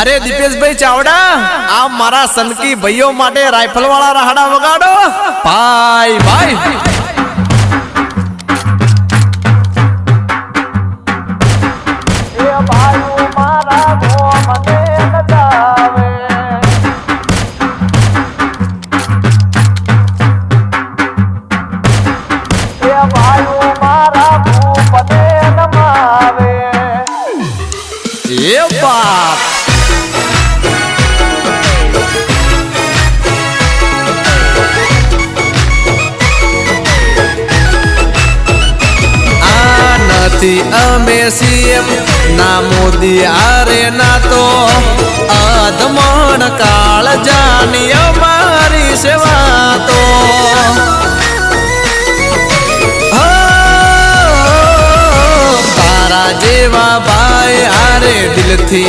अरे दीपेश भाई चावड़ा आप मारा सनकी भाइयों माटे राइफल वाला राहड़ा वगाड़ो भाई भाई ये बात अमे सीएम ना मोदी आरे ना तो अधमण काल जानी हमारी सेवा तो तारा जेवा भाई आरे दिल थी